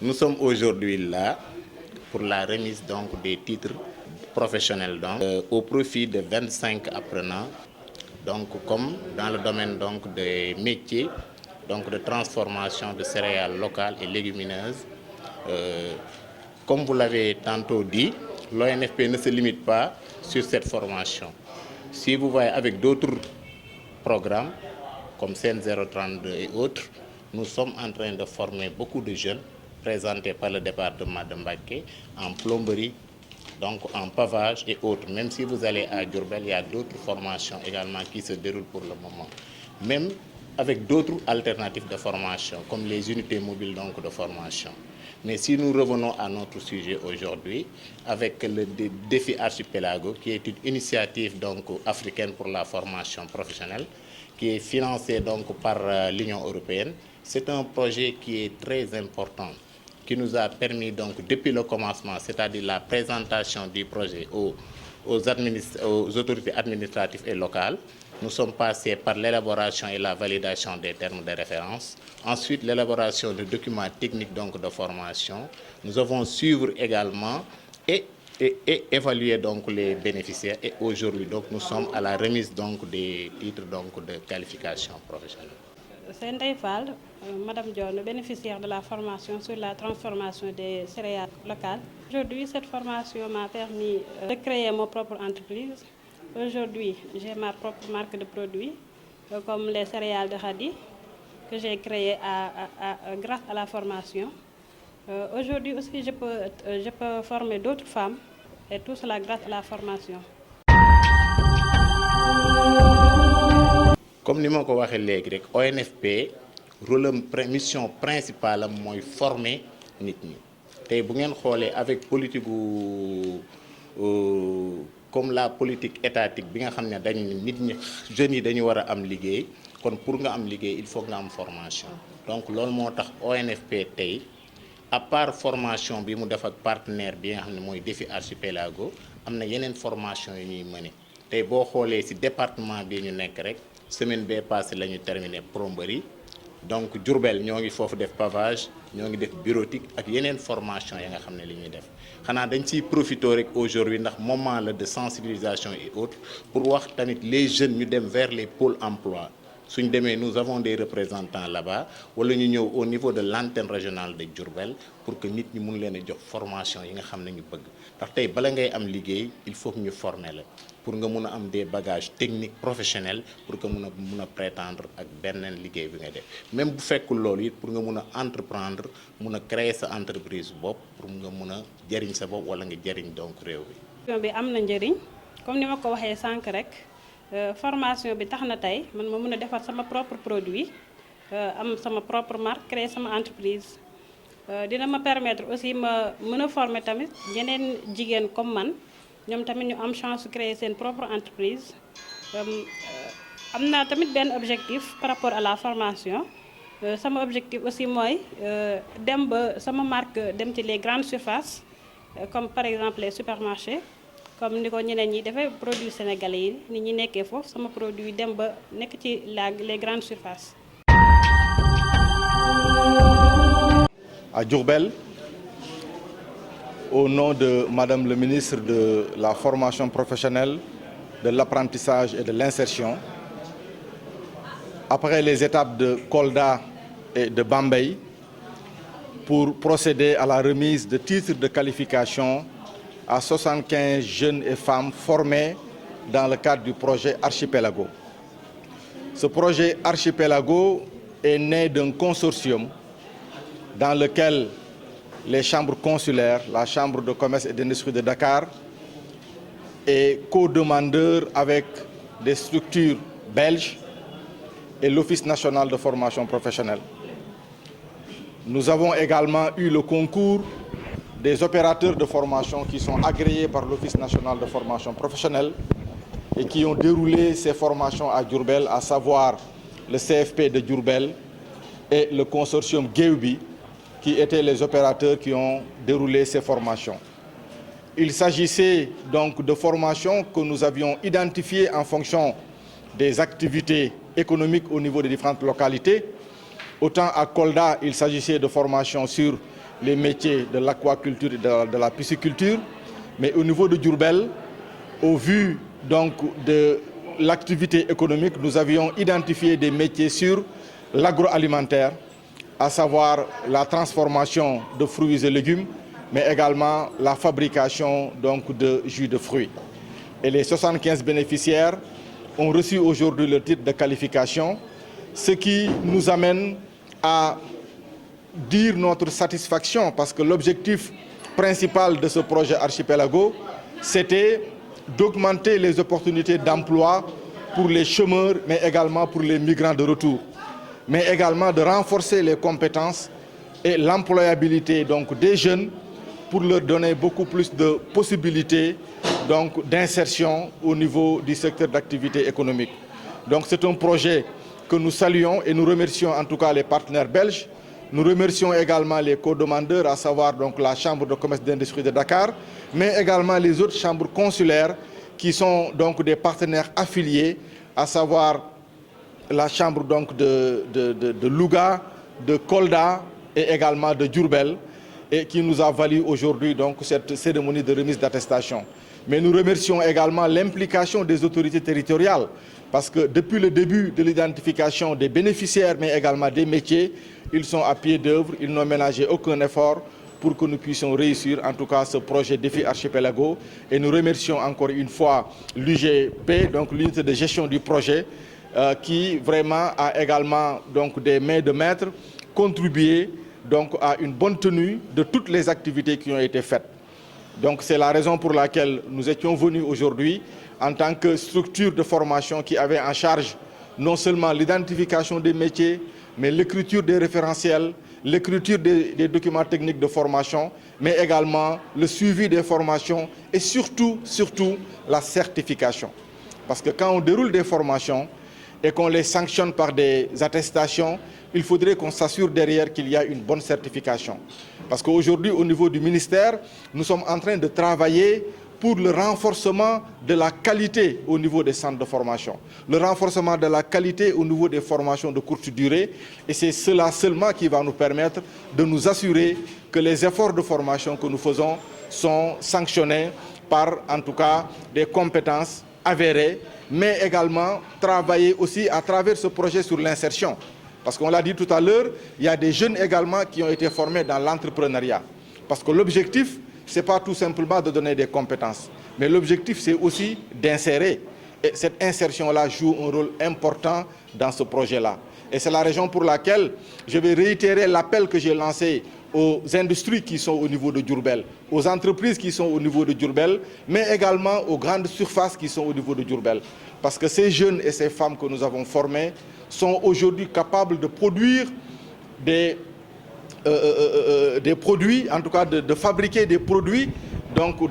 Nous sommes aujourd'hui là pour la remise donc des titres professionnels au profit de 25 apprenants, donc comme dans le domaine donc des métiers donc de transformation de céréales locales et légumineuses. Comme vous l'avez tantôt dit, l'ONFP ne se limite pas sur cette formation. Si vous voyez avec d'autres programmes comme CN 032 et autres, nous sommes en train de former beaucoup de jeunes présentés par le département de Mbacké en plomberie, donc en pavage et autres. Même si vous allez à Diourbel, il y a d'autres formations également qui se déroulent pour le moment. Même avec d'autres alternatives de formation, comme les unités mobiles donc, de formation. Mais si nous revenons à notre sujet aujourd'hui, avec le défi Archipelago, qui est une initiative donc, africaine pour la formation professionnelle, qui est financée donc, par l'Union européenne, c'est un projet qui est très important, qui nous a permis donc, depuis le commencement, c'est-à-dire la présentation du projet aux autorités administratives et locales. Nous sommes passés par l'élaboration et la validation des termes de référence. Ensuite, l'élaboration de documents techniques donc, de formation. Nous avons suivi également et évaluer donc les bénéficiaires. Et aujourd'hui, donc, nous sommes à la remise donc, des titres donc, de qualification professionnelle. C'est Ndeye Fall, Madame Dione, bénéficiaire de la formation sur la transformation des céréales locales. Aujourd'hui, cette formation m'a permis de créer mon propre entreprise. Aujourd'hui, j'ai ma propre marque de produits, comme les céréales de Hadi, que j'ai créées grâce à la formation. Aujourd'hui aussi, je peux former d'autres femmes, et tout cela grâce à la formation. Comme ni ma ko waxee léegi rek ONFP rôle mission principale am mooy former nit ñi tey bu ngeen xoolee avec politique comme la politique étatique bi nga xam ne dañu nit ñi jeunes yi dañu war a am liggéey kon pour nga am liggéey il faut nga am formation donc loolu moo tax ONFP tey à part formation bi mu def ak partenaire bi nga xam ne mooy défi Archipelago am na yeneen formation yu ñuy mëne tey boo xoolee ci département bi ñu nekk rek semaine bee passé la ñu terminé plomberie donc Diourbel ñoo ngi foofu def pavage ñoo ngi def bureautique ak yeneen formation yi nga xam ne li ñuy def xanaa dañ ciy profité rek aujourd'hui ndax moment la de sensibilisation et autres pour wax tamit les jeunes ñu dem vers les pôles emploi suñ demee nous avons des représentants là-bas wala ñu ñëw au niveau de l'antenne régionale de Diourbel pour que nit ñi mun leen a jox formation yi nga xam ne ñu bëgg ndax tey bala ngay am liggéey il faut que ñu former la pour nga mun a am des bagages techniques professionnels pour que mun a prétendre ak beneen liggéey bi ngay def même bu fekkul loolu it pour nga mun a entreprendre mun a créer sa entreprise bopp pour nga mun a jëriñ sa bopp wala nga jëriñ donc réew bi. bi am na njëriñ comme ni ma ko waxee sànq rek formation bi tax na tey man ma mun a defar sama propre produit am sama propre marque créer sama entreprise dina ma permettre aussi ma mën a former tamit yeneen jigéen comme man. ñoom tamit ñu am chance de créer seen propre entreprise am naa tamit benn objectif par rapport à la formation sama objectif aussi mooy dem ba sama marque dem ci les grandes surfaces comme par exemple les supermarchés comme ni ko ñeneen ñi defee produits sénégalais yi ni ñi nekkee foofu sama produit dem ba nekk ci les grandes surfaces. À Diourbel, au nom de Madame le ministre de la formation professionnelle, de l'apprentissage et de l'insertion, après les étapes de Kolda et de Bambey, pour procéder à la remise de titres de qualification à 75 jeunes et femmes formés dans le cadre du projet Archipelago. Ce projet Archipelago est né d'un consortium dans lequel les chambres consulaires, la Chambre de commerce et d'industrie de Dakar est co-demandeur avec des structures belges et l'Office national de formation professionnelle. Nous avons également eu le concours des opérateurs de formation qui sont agréés par l'Office national de formation professionnelle et qui ont déroulé ces formations à Diourbel, à savoir le CFP de Diourbel et le consortium Guéubi, qui étaient les opérateurs qui ont déroulé ces formations. Il s'agissait donc de formations que nous avions identifiées en fonction des activités économiques au niveau des différentes localités. Autant à Kolda, il s'agissait de formations sur les métiers de l'aquaculture et de la pisciculture. Mais au niveau de Diourbel, au vu donc de l'activité économique, nous avions identifié des métiers sur l'agroalimentaire, à savoir la transformation de fruits et légumes, mais également la fabrication donc, de jus de fruits. Et les 75 bénéficiaires ont reçu aujourd'hui le titre de qualification, ce qui nous amène à dire notre satisfaction, parce que l'objectif principal de ce projet Archipelago, c'était d'augmenter les opportunités d'emploi pour les chômeurs, mais également pour les migrants de retour, mais également de renforcer les compétences et l'employabilité donc, des jeunes pour leur donner beaucoup plus de possibilités d'insertion au niveau du secteur d'activité économique. Donc c'est un projet que nous saluons et nous remercions en tout cas les partenaires belges. Nous remercions également les co-demandeurs, à savoir donc la Chambre de commerce et d'industrie de Dakar, mais également les autres chambres consulaires qui sont donc des partenaires affiliés, à savoir la Chambre donc de Louga, de Kolda et également de Diourbel, et qui nous a valu aujourd'hui donc cette cérémonie de remise d'attestation. Mais nous remercions également l'implication des autorités territoriales, parce que depuis le début de l'identification des bénéficiaires, mais également des métiers, ils sont à pied d'œuvre, ils n'ont ménagé aucun effort pour que nous puissions réussir en tout cas ce projet Défi Archipelago. Et nous remercions encore une fois l'UGP, donc l'unité de gestion du projet, qui vraiment a également donc, des mains de maître contribué donc, à une bonne tenue de toutes les activités qui ont été faites. Donc c'est la raison pour laquelle nous étions venus aujourd'hui en tant que structure de formation qui avait en charge non seulement l'identification des métiers, mais l'écriture des référentiels, l'écriture des documents techniques de formation, mais également le suivi des formations et surtout la certification. Parce que quand on déroule des formations et qu'on les sanctionne par des attestations, il faudrait qu'on s'assure derrière qu'il y a une bonne certification. Parce qu'aujourd'hui, au niveau du ministère, nous sommes en train de travailler pour le renforcement de la qualité au niveau des centres de formation, le renforcement de la qualité au niveau des formations de courte durée. Et c'est cela seulement qui va nous permettre de nous assurer que les efforts de formation que nous faisons sont sanctionnés par, en tout cas, des compétences avérées, mais également travailler aussi à travers ce projet sur l'insertion. Parce qu'on l'a dit tout à l'heure, il y a des jeunes également qui ont été formés dans l'entrepreneuriat. Parce que l'objectif, ce n'est pas tout simplement de donner des compétences, mais l'objectif, c'est aussi d'insérer. Et cette insertion-là joue un rôle important dans ce projet-là. Et c'est la raison pour laquelle je vais réitérer l'appel que j'ai lancé aux industries qui sont au niveau de Diourbel, aux entreprises qui sont au niveau de Diourbel, mais également aux grandes surfaces qui sont au niveau de Diourbel. Parce que ces jeunes et ces femmes que nous avons formés sont aujourd'hui capables de produire des produits, en tout cas de fabriquer des produits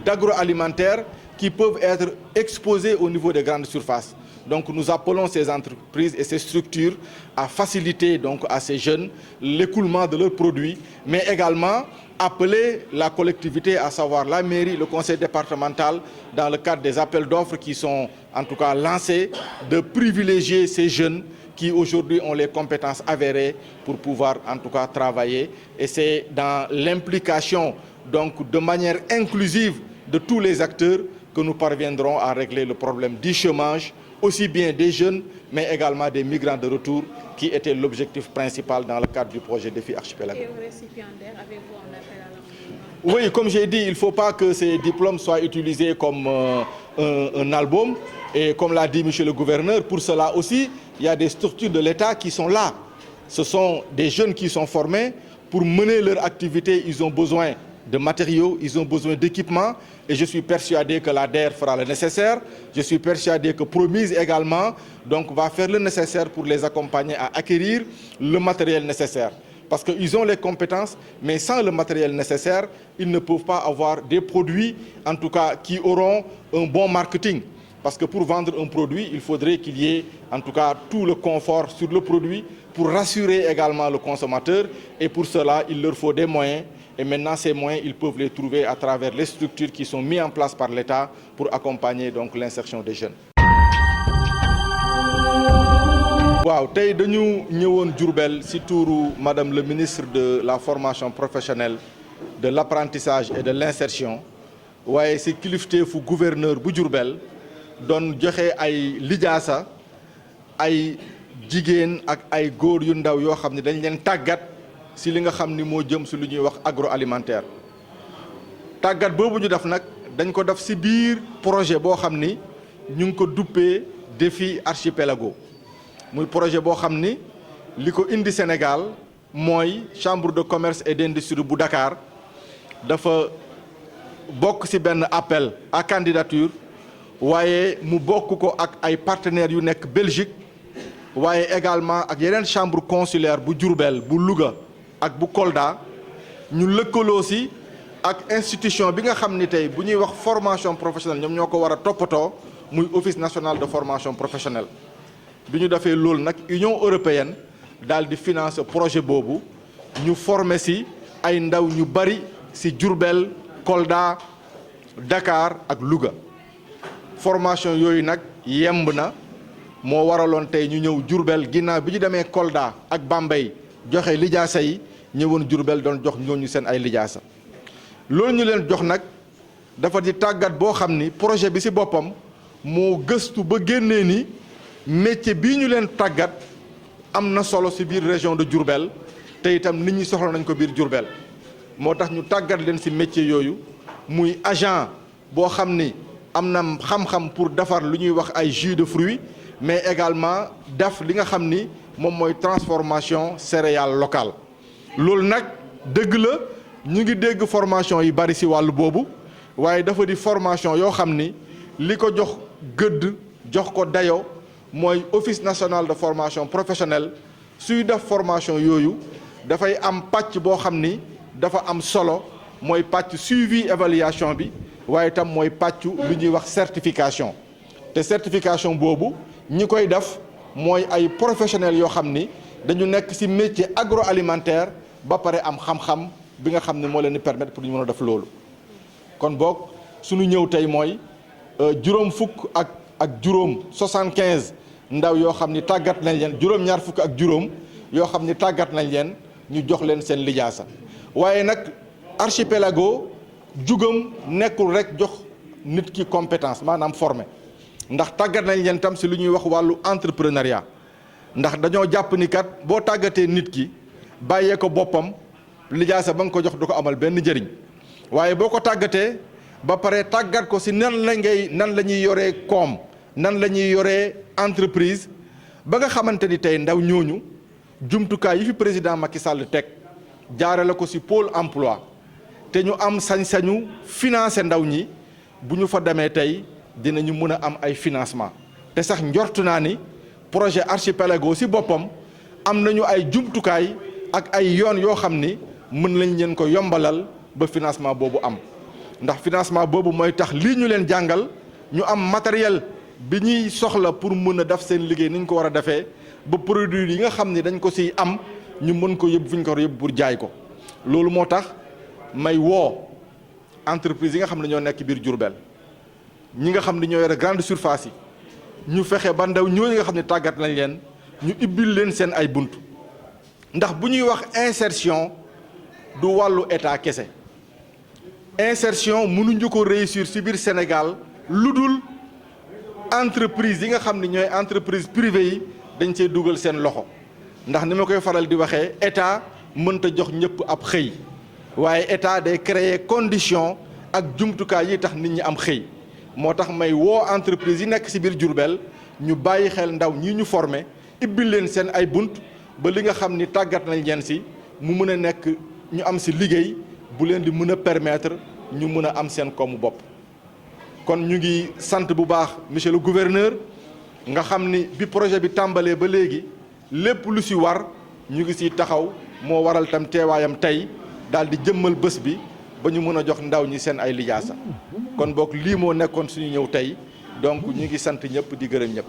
d'agroalimentaire qui peuvent être exposés au niveau des grandes surfaces. Donc nous appelons ces entreprises et ces structures à faciliter donc, à ces jeunes l'écoulement de leurs produits, mais également appeler la collectivité, à savoir la mairie, le conseil départemental, dans le cadre des appels d'offres qui sont en tout cas lancés, de privilégier ces jeunes qui aujourd'hui ont les compétences avérées pour pouvoir en tout cas travailler. Et c'est dans l'implication donc de manière inclusive de tous les acteurs que nous parviendrons à régler le problème du chômage, aussi bien des jeunes, mais également des migrants de retour, qui était l'objectif principal dans le cadre du projet Défi Archipelago. Et aux récipiendaires, avez-vous un appel à l'environnement? Oui, comme j'ai dit, il ne faut pas que ces diplômes soient utilisés comme un album. Et comme l'a dit monsieur le gouverneur, pour cela aussi, il y a des structures de l'État qui sont là. Ce sont des jeunes qui sont formés. Pour mener leur activité, ils ont besoin de matériaux, ils ont besoin d'équipements. Et je suis persuadé que l'ADER fera le nécessaire. Je suis persuadé que Promise également va faire le nécessaire pour les accompagner à acquérir le matériel nécessaire. Parce qu'ils ont les compétences, mais sans le matériel nécessaire, ils ne peuvent pas avoir des produits, en tout cas, qui auront un bon marketing. Parce que pour vendre un produit, il faudrait qu'il y ait, en tout cas, tout le confort sur le produit pour rassurer également le consommateur. Et pour cela, il leur faut des moyens. Et maintenant, ces moyens, ils peuvent les trouver à travers les structures qui sont mises en place par l'État pour accompagner donc l'insertion des jeunes. waaw tey dañu ñëwoon Diourbel ci tuuru madame le ministre de la formation professionnelle de l'apprentissage et de l'insertion waaye ci kilifteefu gouverneur bu Diourbel doon joxe ay lijaasa ay jigéen ak ay góor yu ndaw yoo xam ne dañ leen tàggat ci li nga xam ni moo jëm ci lu ñuy wax agroalimentaire tàggat boobu ñu def nag dañ ko def ci biir projet boo xam ni ñu ngi ko duppee défi archipelago muy projet boo xam ni li ko indi Sénégal mooy chambre de commerce et d'industrie bu Dakar dafa bokk ci benn appel à candidature waaye mu bokk ko ak ay partenaires yu nekk Belgique waaye également ak yeneen chambre consulaire bu Diourbel bu Louga ak bu Kolda ñu lëkkaloo ci ak institution bi nga xam ni tey bu ñuy wax formation professionnelle ñoom ñoo ko war a toppatoo muy office national de formation professionnelle bi ñu defee loolu nag Union européenne daal di financer projet boobu ñu former ci ay ndaw ñu bari ci Diourbel Kolda Dakar ak Louga formation yooyu nag yemb na moo waraloon tey ñu ñëw Diourbel ginnaaw bi ñu demee Kolda ak Bambey joxe lijaasa yi ñëwoon Diourbel doon jox ñooñu seen ay lijaasa loolu ñu leen jox nag dafa di tàggat boo xam ni projet bi ci boppam moo gëstu ba génnee ni métier bii ñu leen tàggat am na solo ci biir région de Diourbel te itam nit ñi soxla nañ ko biir Diourbel moo tax ñu tàggat leen ci métier yooyu muy agent boo xam ni am na xam-xam pour defar lu ñuy wax ay jus de fruits mais également def li nga xam ni moom mooy transformation céréale locale loolu nag dëgg la ñu ngi dégg formation yi bari ci wàllu boobu waaye dafa di formation yoo xam ni li ko jox gëdd jox ko dayo mooy office national de formation professionnelle suy def formation yooyu dafay am pàcc boo xam ni dafa am solo mooy pàcc suivi évaluation bi waaye tam mooy pàccu lu ñuy wax certification te certification boobu ñi koy def mooy ay professionnels yoo xam ni dañu nekk ci métier agroalimentaire ba pare am xam-xam bi nga xam ne moo leen di permettre pour ñu mën a def loolu kon boog suñu ñëw tey mooy juróom fukk ak juróom 75 ndaw yoo xam ni tàggat nañ leen juróom-ñaar fukk ak juróom yoo xam ni tàggat nañ leen ñu jox leen seen lijaasa waaye nag archipelago jugam nekkul rek jox nit ki compétence maanaam formé ndax tàggat nañ leen tam ci lu ñuy wax wàllu entrepreneuriat ndax dañoo jàpp ni kat boo tàggatee nit ki bàyyee ko boppam lijaasa ba nga ko jox du ko amal benn njëriñ waaye boo ko tàggatee ba pare tàggat ko ci nan la ñuy yoree koom nan la ñuy yoree entreprise ba nga xamante ni tey ndaw ñooñu jumtukaay yi fi président Macky Sall teg jaarale ko ci pôle emploi te ñu am sañ-sañu financer ndaw ñi bu ñu fa demee tey dinañu mën a am ay financement te sax njortu naa ni projet archipelago ci boppam am nañu ay jumtukaay ak ay yoon yoo xam ni mën lañ leen ko yombalal ba financement boobu am ndax financement boobu mooy tax lii ñu leen jàngal ñu am matériel bi ñuy soxla pour mën a def seen liggéey ni ñu ko war a defee ba produit yi nga xam ni dañ ko ciy am ñu mën ko yóbbu fu ñu ko war a yóbbu pour jaay ko loolu moo tax may woo entreprise yi nga xam ne ñoo nekk biir Diourbel ñi nga xam ne ñoo yore grande surface yi ñu fexe ba ndaw ñooñu nga xam ne tàggat nañ leen ñu ibbil leen seen ay bunt ndax bu ñuy wax insertion du wàllu état kese insertion mënuñu ko réussir ci biir Sénégal lu dul entreprise yi nga xam ne ñooy entreprise privée yi dañ cee dugal seen loxo ndax ni ma koy faral di waxee état mënta jox ñëpp ab xëy waaye état day créer condition ak jumtukaay yi tax nit ñi am xëy moo tax may woo entreprise yi nekk ci biir Diourbel ñu bàyyi xel ndaw ñi ñu formé ibbil leen seen ay bunt ba li nga xam ni tàggat nañ leen ci mu mën a nekk ñu am ci liggéey bu leen di mën a permettre ñu mën a am seen koomu bopp kon ñu ngi sant bu baax monsieur le gouverneur nga xam ni bi projet bi tàmbalee ba léegi lépp lu ci war ñu ngi ciy taxaw moo waral tam teewaayam tey daal di jëmmal bés bi ba ñu mën a jox ndaw ñi seen ay lijaasa kon boog lii moo nekkoon suñu ñëw tey donc ñu ngi sant ñëpp di gërëm ñëpp